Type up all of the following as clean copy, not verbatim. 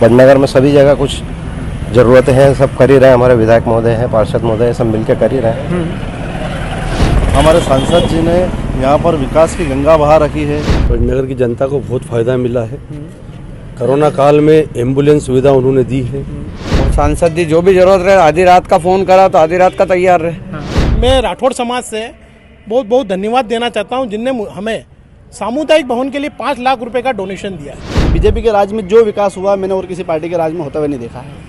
वडनगर में सभी जगह कुछ ज़रूरतें हैं, सब कर ही रहे हैं। हमारे विधायक महोदय हैं, पार्षद महोदय, सब मिलकर कर ही रहे हैं। हमारे सांसद जी ने यहाँ पर विकास की गंगा बहा रखी है। वडनगर की जनता को बहुत फ़ायदा मिला है। कोरोना काल में एम्बुलेंस सुविधा उन्होंने दी है। और सांसद जी जो भी जरूरत रहे, आधी रात का फ़ोन करा तो आधी रात का तैयार रहे। मैं राठौड़ समाज से बहुत बहुत धन्यवाद देना चाहता हूं, जिनने हमें सामुदायिक भवन के लिए 5 लाख रुपए का डोनेशन दिया है। बीजेपी के राज में जो विकास हुआ मैंने और किसी पार्टी के राज में होता हुआ नहीं देखा है।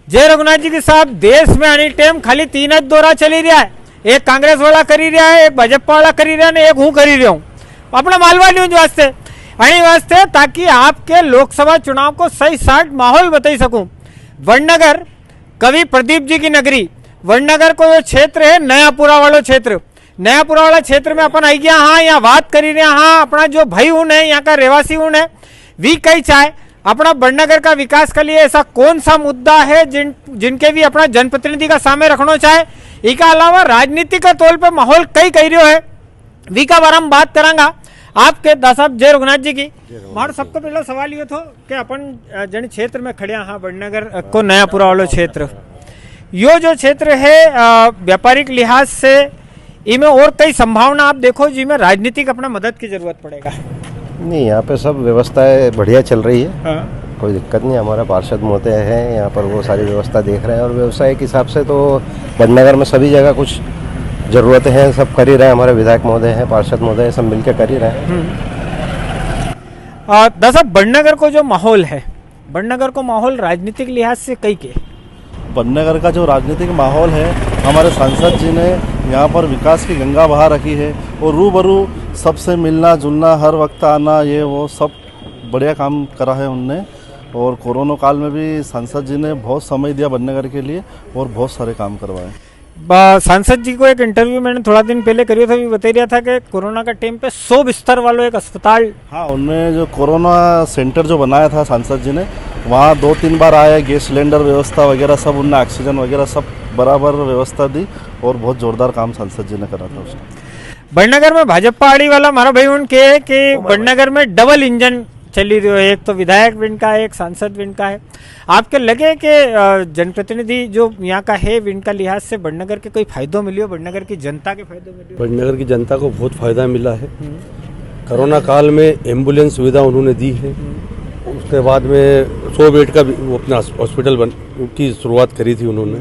जय रघुनाथ जी के साहब, देश में आनी टाइम खाली 3 ज दौरा चली रहा है। एक कांग्रेस वाला करी रहा है, एक भाजपा वाला करी रहा है, एक हूँ करी रहा हूँ अपना मालवा न्यूज वास्ते वास्ते, ताकि आपके लोकसभा चुनाव को सही साठ माहौल बता सकूं। वडनगर कवि प्रदीप जी की नगरी, वडनगर को जो क्षेत्र है नयापुरा वाला क्षेत्र, नयापुरा वाला क्षेत्र में अपन आई गया। हाँ, यहाँ बात करी रहे। हाँ, अपना जो भाई हूं है, यहाँ का रहवासी हूं है, वी कई चाहे अपना वडनगर का विकास के लिए ऐसा कौन सा मुद्दा है जिनके भी अपना जनप्रतिनिधि का सामने रखना चाहे। इसके अलावा राजनीति का तौर पे माहौल कई कह रहे है, वी का बारे में बात करांगा आपके दास साहब। जय रघुनाथ जी की। हमारा सबको पहला सवाल ये था कि अपन जन क्षेत्र में खड़े हाँ, वडनगर को नयापुरा वाला क्षेत्र, यो जो क्षेत्र है व्यापारिक लिहाज से इनमें और कई संभावना आप देखो जिसमें राजनीतिक अपना मदद की जरूरत पड़ेगा। नहीं, यहाँ पे सब व्यवस्थाएं बढ़िया चल रही है। हाँ। कोई दिक्कत नहीं। हमारा पार्षद महोदय हैं यहाँ पर, वो सारी व्यवस्था देख रहे हैं। और व्यवसाय के हिसाब से तो वडनगर में सभी जगह कुछ ज़रूरतें हैं, सब कर ही रहे हैं। हमारे विधायक महोदय हैं, पार्षद महोदय, सब मिलकर कर ही रहे हैं। दादा साहब, वडनगर को जो माहौल है, वडनगर को माहौल राजनीतिक लिहाज से कई के वडनगर का जो राजनीतिक माहौल है, हमारे सांसद जी ने यहाँ पर विकास की गंगा बहा रखी है। और रूबरू सबसे मिलना जुलना, हर वक्त आना, ये वो सब बढ़िया काम करा है उनने। और कोरोना काल में भी सांसद जी ने बहुत समय दिया वडनगर के लिए और बहुत सारे काम करवाए। सांसद जी को एक इंटरव्यू मैंने थोड़ा दिन पहले करी था, बता रहा था कि कोरोना का टाइम पे 100 बिस्तर वालों एक अस्पताल। हाँ, उनने जो कोरोना सेंटर जो बनाया था सांसद जी ने, वहाँ 2-3 बार आए, गैस सिलेंडर व्यवस्था वगैरह सब उनने, ऑक्सीजन वगैरह सब बराबर व्यवस्था दी और बहुत जोरदार काम सांसद जी ने करा था उसमें। वडनगर में भाजपा आड़ी वाला हमारा भाई उनके कि वडनगर में डबल इंजन चली रही है, एक तो विधायक विन का है, एक सांसद विन का है। आपके लगे कि जनप्रतिनिधि जो यहाँ का है विन का लिहाज से वडनगर के कोई फायदों मिलियो, वडनगर की जनता के फायदे मिलियो? वडनगर की जनता को बहुत फ़ायदा मिला है। कोरोना काल में एम्बुलेंस सुविधा उन्होंने दी है। उसके बाद में 100 बेड का वो अपना हॉस्पिटल की शुरुआत करी थी उन्होंने।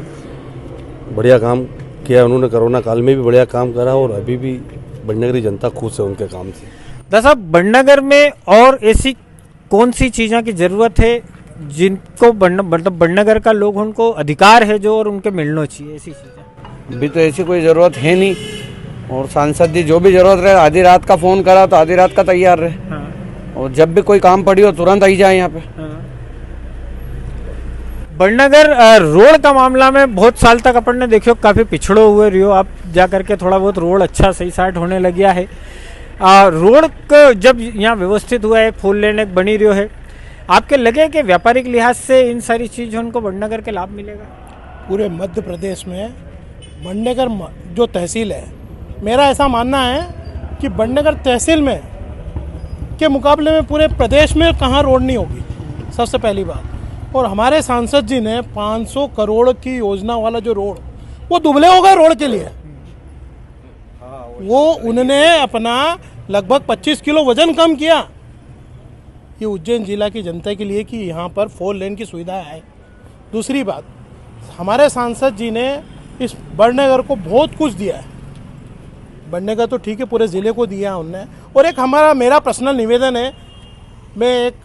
बढ़िया काम किया उन्होंने, कोरोना काल में भी बढ़िया काम करा और अभी भी वडनगरी जनता खुश है उनके काम से। दादा साहब, वडनगर में और ऐसी कौन सी चीज़ों की ज़रूरत है जिनको मतलब वडनगर का लोग उनको अधिकार है जो और उनके मिलना चाहिए, ऐसी चीज़ें? अभी तो ऐसी कोई ज़रूरत है नहीं। और सांसद जी जो भी जरूरत रहे, आधी रात का फ़ोन करा तो आधी रात का तैयार रहे। हाँ। और जब भी कोई काम पड़ी हो तुरंत आई जाए यहाँ पे। हाँ। वडनगर रोड का मामला में बहुत साल तक अपन ने देखो काफ़ी पिछड़ो हुए रहो, आप जा करके थोड़ा बहुत रोड अच्छा सही साइड होने लग गया है। रोड जब यहाँ व्यवस्थित हुआ है, 4 लेन एक बनी रही है, आपके लगे कि व्यापारिक लिहाज से इन सारी चीज़ों को वडनगर के लाभ मिलेगा? पूरे मध्य प्रदेश में वडनगर जो तहसील है, मेरा ऐसा मानना है कि वडनगर तहसील में के मुकाबले में पूरे प्रदेश में कहाँ रोड नहीं होगी, सबसे पहली बात। और हमारे सांसद जी ने 500 करोड़ की योजना वाला जो रोड, वो दुबले हो गए रोड के लिए। वो उन्होंने अपना लगभग 25 किलो वजन कम किया। ये उज्जैन जिला की जनता के लिए कि यहाँ पर 4 लेन की सुविधा है। दूसरी बात, हमारे सांसद जी ने इस वडनगर को बहुत कुछ दिया है। वडनगर तो ठीक है, पूरे ज़िले को दिया उनने। और एक मेरा पर्सनल निवेदन है, मैं एक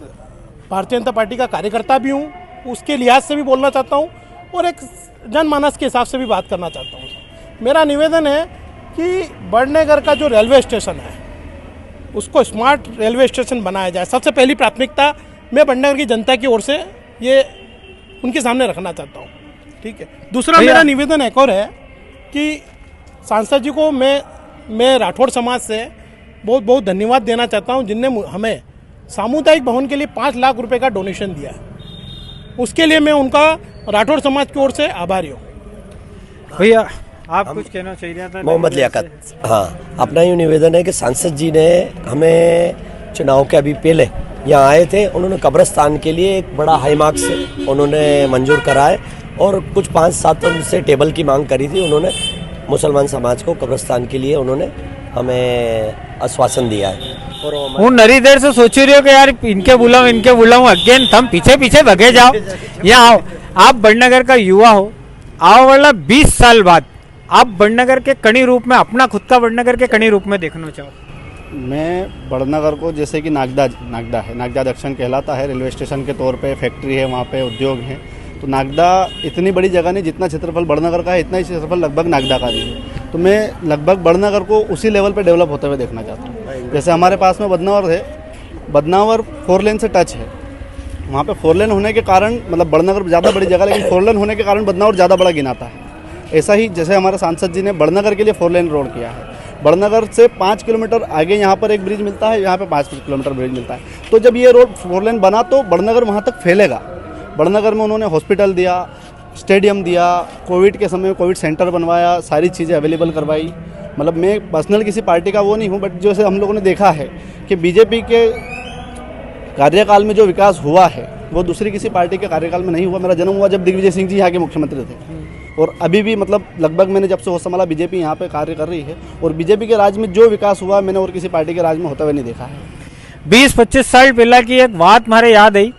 भारतीय जनता पार्टी का कार्यकर्ता भी हूँ, उसके लिहाज से भी बोलना चाहता हूँ और एक जनमानस के हिसाब से भी बात करना चाहता हूँ। मेरा निवेदन है कि वडनगर का जो रेलवे स्टेशन है उसको स्मार्ट रेलवे स्टेशन बनाया जाए। सबसे पहली प्राथमिकता मैं वडनगर की जनता की ओर से ये उनके सामने रखना चाहता हूँ, ठीक है। दूसरा मेरा निवेदन एक और है कि सांसद जी को मैं राठौड़ समाज से बहुत बहुत धन्यवाद देना चाहता हूँ, जिनने हमें सामुदायिक भवन के लिए 5 लाख रुपए का डोनेशन दिया। उसके लिए मैं उनका राठौड़ समाज की ओर से आभारी हूँ। भैया आप कुछ कहना चाहिए था? मोहम्मद लियाकत। हाँ, अपना यूँ निवेदन है कि सांसद जी ने हमें चुनाव के अभी पहले यहाँ आए थे। उन्होंने कब्रिस्तान के लिए एक बड़ा हाई मार्क्स उन्होंने मंजूर कराए और कुछ 5-7 से टेबल की मांग करी थी। उन्होंने मुसलमान समाज को कब्रिस्तान के लिए उन्होंने हमें आश्वासन दिया है। और હું નરી દેર से सोच रही हूँ कि यार इनके बुलाऊं अगेन तुम पीछे पीछे भगे जाओ। यहाँ आओ, आप बड़नगर का युवा हो, आओ वाला 20 साल बाद आप बड़नगर के कणी रूप में अपना खुद का बड़नगर के कणी रूप में देखना चाहो। मैं बड़नगर को जैसे कि नागदा दक्षिण कहलाता है, रेलवे स्टेशन के तौर पे फैक्ट्री है, वहाँ पे उद्योग हैं। तो नागदा इतनी बड़ी जगह नहीं, जितना क्षेत्रफल बड़नगर का है इतना ही क्षेत्रफल लगभग नागदा का भी है। तो मैं लगभग बड़नगर को उसी लेवल पे डेवलप होते हुए देखना चाहता हूँ। जैसे हमारे पास में बदनावर है, बदनावर 4 लेन से टच है। वहाँ पे 4 लेन होने के कारण मतलब बड़नगर ज़्यादा बड़ी जगह, लेकिन 4 लेन होने के कारण बदनावर ज़्यादा बड़ा गिनाता है। ऐसा ही जैसे हमारे सांसद जी ने बड़नगर के लिए 4 लेन रोड किया है। बड़नगर से 5 किलोमीटर आगे यहाँ पर एक ब्रिज मिलता है, यहाँ पे 5 किलोमीटर ब्रिज मिलता है। तो जब ये रोड 4 लेन बना तो बड़नगर वहाँ तक फैलेगा। बड़नगर में उन्होंने हॉस्पिटल दिया, स्टेडियम दिया, कोविड के समय में कोविड सेंटर बनवाया, सारी चीज़ें अवेलेबल करवाई। मतलब मैं पर्सनल किसी पार्टी का वो नहीं हूँ, बट जैसे हम लोगों ने देखा है कि बीजेपी के कार्यकाल में जो विकास हुआ है वो दूसरी किसी पार्टी के कार्यकाल में नहीं हुआ। मेरा जन्म हुआ जब दिग्विजय सिंह जी यहाँ के मुख्यमंत्री थे और अभी भी मतलब लगभग मैंने जब से होश संभाला बीजेपी यहाँ पे कार्य कर रही है और बीजेपी के राज में जो विकास हुआ मैंने और किसी पार्टी के राज में होता हुआ नहीं देखा है। 20-25 साल पहला की एक बात मारे याद आई।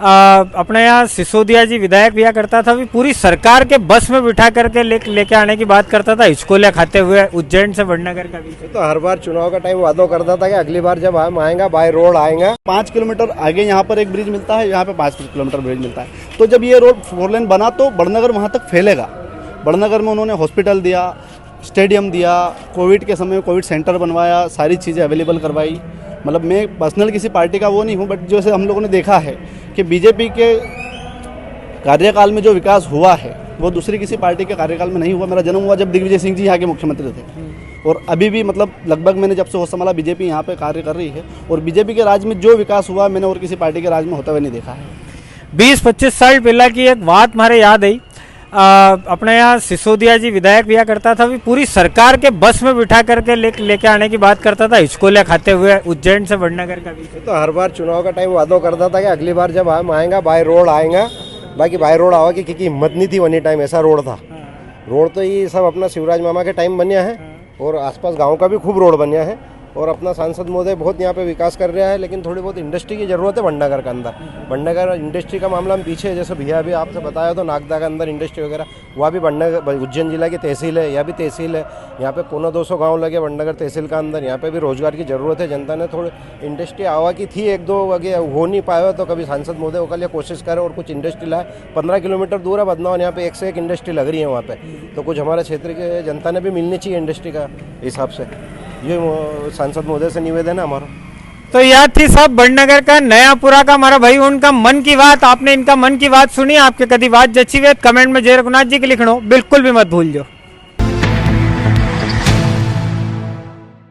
अपने यहाँ सिसोदिया जी विधायक हुआ करता था, भी पूरी सरकार के बस में बिठा करके लेके आने की बात करता था, हिचकोले खाते हुए उज्जैन से बड़नगर का भी। तो हर बार चुनाव का टाइम वादों करता था कि अगली बार जब हम आएंगे बाय रोड आएंगे। 5 किलोमीटर आगे यहाँ पर एक ब्रिज मिलता है, यहाँ पे 5 किलोमीटर ब्रिज मिलता है। तो जब ये रोड 4 लेन बना तो बड़नगर वहाँ तक फैलेगा। बड़नगर में उन्होंने हॉस्पिटल दिया, स्टेडियम दिया, कोविड के समय में कोविड सेंटर बनवाया, सारी चीज़ें अवेलेबल करवाई। मतलब मैं पर्सनल किसी पार्टी का वो नहीं हूँ, बट जैसे हम लोगों ने देखा है कि बीजेपी के कार्यकाल में जो विकास हुआ है वो दूसरी किसी पार्टी के कार्यकाल में नहीं हुआ। मेरा जन्म हुआ जब दिग्विजय सिंह जी यहाँ के मुख्यमंत्री थे और अभी भी मतलब लगभग मैंने जब से होश संभाला बीजेपी यहाँ पे कार्य कर रही है और बीजेपी के राज में जो विकास हुआ मैंने और किसी पार्टी के राज में होता हुआ नहीं देखा है। 20-25 साल पहला की एक बात मारे याद आई। अपने यहाँ सिसोदिया जी विधायक हुआ करता था, भी पूरी सरकार के बस में बिठा करके लेके आने की बात करता था, हिचकोले खाते हुए उज्जैन से बड़नगर का भी। तो हर बार चुनाव का टाइम वादों करता था कि अगली बार जब हम आएंगे बाय रोड आएंगे। बाकी बाय रोड आवा की क्योंकि हिम्मत नहीं थी, वनी टाइम ऐसा रोड था। रोड तो ये सब अपना शिवराज मामा के टाइम बनिया है और आसपास गाँव का भी खूब रोड बनिया है और अपना सांसद महोदय बहुत यहाँ पे विकास कर रहा है। लेकिन थोड़ी बहुत इंडस्ट्री की ज़रूरत है बड़नगर के अंदर। बड़नगर इंडस्ट्री का मामला हम पीछे जैसे भैया अभी आपसे बताया तो नागदा के अंदर इंडस्ट्री वगैरह वहाँ भी बड़नगर उज्जैन जिला की तहसील है, यह भी तहसील है। यहाँ पे 250 गाँव लगे बड़नगर तहसील का अंदर। यहाँ पे भी रोजगार की ज़रूरत है। जनता ने थोड़ी इंडस्ट्री आवा की थी 1-2 वगैरह हो नहीं पाया तो कभी सांसद महोदय वो लिए कोशिश करे और कुछ इंडस्ट्री लाए। 15 किलोमीटर दूर है बदनावर, यहाँ पे 1 से 1 इंडस्ट्री लग रही है वहाँ पे। तो कुछ हमारे क्षेत्र के जनता ने भी मिलनी चाहिए इंडस्ट्री का हिसाब से। ये सांसद महोदय से निवेदन है हमारा। तो याद थी सब बड़नगर का नयापुरा का हमारा भाई उनका मन की बात। आपने इनका मन की बात सुनी, आपके कभी बात जची हुई कमेंट में जय रघुनाथ जी के लिखना बिल्कुल भी मत भूल जाओ।